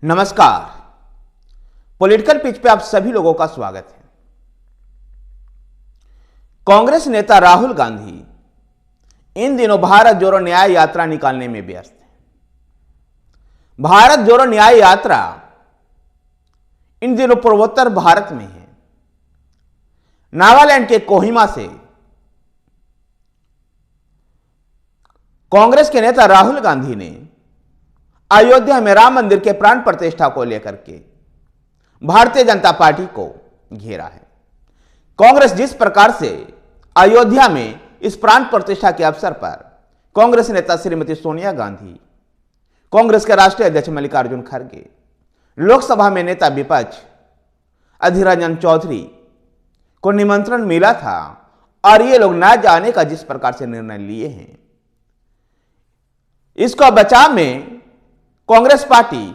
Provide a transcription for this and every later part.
नमस्कार। Political pitch पे आप सभी लोगों का स्वागत है। कांग्रेस नेता राहुल गांधी इन दिनों भारत जोड़ो न्याय यात्रा निकालने में व्यस्त है। भारत जोड़ो न्याय यात्रा इन दिनों पूर्वोत्तर भारत में है। नागालैंड के कोहिमा से कांग्रेस के नेता राहुल गांधी ने अयोध्या में राम मंदिर के प्राण प्रतिष्ठा को लेकर के भारतीय जनता पार्टी को घेरा है। कांग्रेस जिस प्रकार से अयोध्या में इस प्राण प्रतिष्ठा के अवसर पर कांग्रेस नेता श्रीमती सोनिया गांधी, कांग्रेस के राष्ट्रीय अध्यक्ष मल्लिकार्जुन खड़गे, लोकसभा में नेता विपक्ष अधीर रंजन चौधरी को निमंत्रण मिला था और ये लोग न जाने का जिस प्रकार से निर्णय लिए हैं, इसको बचाव में कांग्रेस पार्टी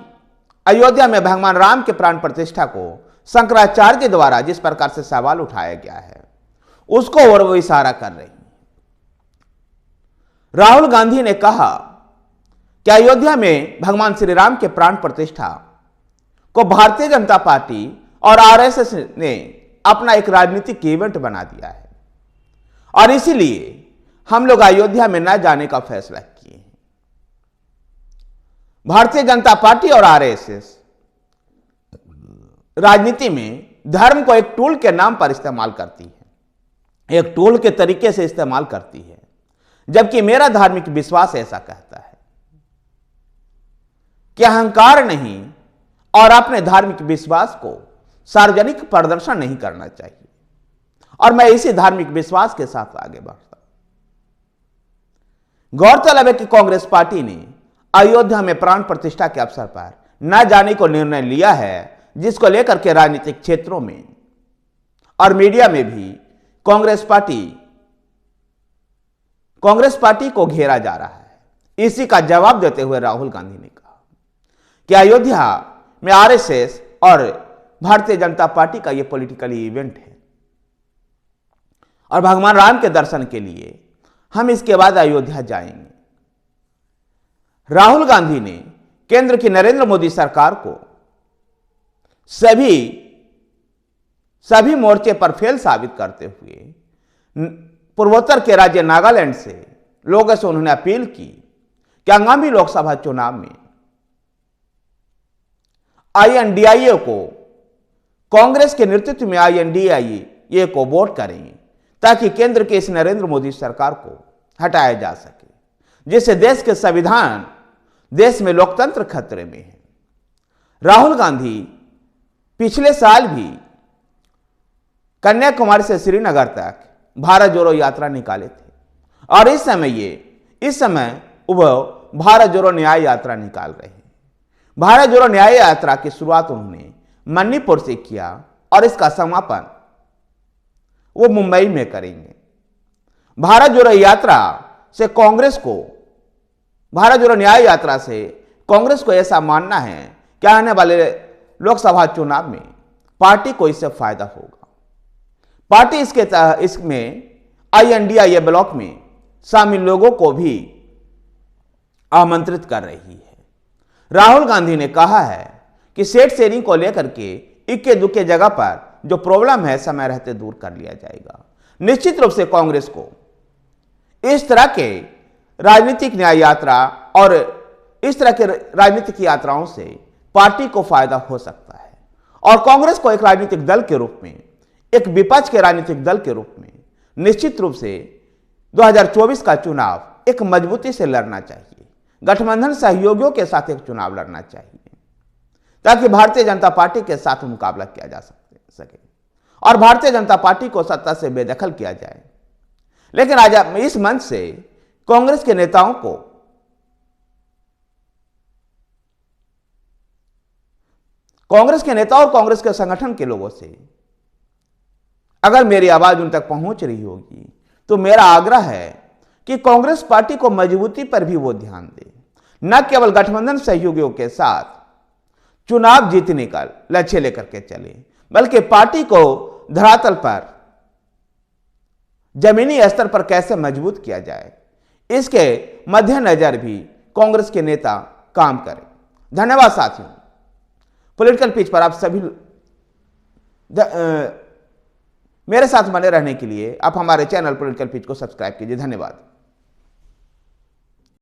अयोध्या में भगवान राम के प्राण प्रतिष्ठा को शंकराचार्य द्वारा जिस प्रकार से सवाल उठाया गया है उसको और वो इशारा कर रही है। राहुल गांधी ने कहा कि अयोध्या में भगवान श्री राम के प्राण प्रतिष्ठा को भारतीय जनता पार्टी और आरएसएस ने अपना एक राजनीतिक इवेंट बना दिया है और इसीलिए हम लोग अयोध्या में न जाने का फैसला किए हैं। भारतीय जनता पार्टी और आरएसएस राजनीति में धर्म को एक टूल के नाम पर इस्तेमाल करती है, एक टूल के तरीके से इस्तेमाल करती है, जबकि मेरा धार्मिक विश्वास ऐसा कहता है कि अहंकार नहीं और अपने धार्मिक विश्वास को सार्वजनिक प्रदर्शन नहीं करना चाहिए और मैं इसी धार्मिक विश्वास के साथ आगे बढ़ता हूं। गौरतलब है कि कांग्रेस पार्टी ने अयोध्या में प्राण प्रतिष्ठा के अवसर पर न जाने को निर्णय लिया है, जिसको लेकर के राजनीतिक क्षेत्रों में और मीडिया में भी कांग्रेस पार्टी को घेरा जा रहा है। इसी का जवाब देते हुए राहुल गांधी ने कहा कि अयोध्या में आरएसएस और भारतीय जनता पार्टी का यह पॉलिटिकल इवेंट है और भगवान राम के दर्शन के लिए हम इसके बाद अयोध्या जाएंगे। राहुल गांधी ने केंद्र की नरेंद्र मोदी सरकार को सभी मोर्चे पर फेल साबित करते हुए पूर्वोत्तर के राज्य नागालैंड से लोगों से उन्होंने अपील की कि आगामी लोकसभा चुनाव में आईएनडीआईए को, कांग्रेस के नेतृत्व में आईएनडीआईए को वोट करें ताकि केंद्र के इस नरेंद्र मोदी सरकार को हटाया जा सके, जिससे देश के संविधान, देश में लोकतंत्र खतरे में है। राहुल गांधी पिछले साल भी कन्याकुमारी से श्रीनगर तक भारत जोड़ो यात्रा निकाले थे और इस समय वह भारत जोड़ो न्याय यात्रा निकाल रहे हैं। भारत जोड़ो न्याय यात्रा की शुरुआत उन्होंने मणिपुर से किया और इसका समापन वो मुंबई में करेंगे। भारत जोड़ो न्याय यात्रा से कांग्रेस को ऐसा मानना है कि आने वाले लोकसभा चुनाव में पार्टी को इससे फायदा होगा। पार्टी इसमें आईएनडीआईए ब्लॉक में शामिल लोगों को भी आमंत्रित कर रही है। राहुल गांधी ने कहा है कि सीट शेयरिंग को लेकर के इक्के दुक्के जगह पर जो प्रॉब्लम है समय रहते दूर कर लिया जाएगा। निश्चित रूप से कांग्रेस को इस तरह के राजनीतिक न्याय यात्रा और इस तरह के राजनीतिक यात्राओं से पार्टी को फायदा हो सकता है और कांग्रेस को एक राजनीतिक दल के रूप में, एक विपक्ष के राजनीतिक दल के रूप में निश्चित रूप से 2024 का चुनाव एक मजबूती से लड़ना चाहिए। गठबंधन सहयोगियों के साथ एक चुनाव लड़ना चाहिए ताकि भारतीय जनता पार्टी के साथ मुकाबला किया जा सके और भारतीय जनता पार्टी को सत्ता से बेदखल किया जाए। लेकिन आज इस मंच से कांग्रेस के नेताओं को और कांग्रेस के संगठन के लोगों से अगर मेरी आवाज उन तक पहुंच रही होगी तो मेरा आग्रह है कि कांग्रेस पार्टी को मजबूती पर भी वो ध्यान दे, न केवल गठबंधन सहयोगियों के साथ चुनाव जीतने का लक्ष्य लेकर के चले, बल्कि पार्टी को धरातल पर, जमीनी स्तर पर कैसे मजबूत किया जाए, इसके मद्देनजर भी कांग्रेस के नेता काम करें। धन्यवाद साथियों। पॉलिटिकल पिच पर आप सभी मेरे साथ बने रहने के लिए आप हमारे चैनल पॉलिटिकल पिच को सब्सक्राइब कीजिए। धन्यवाद।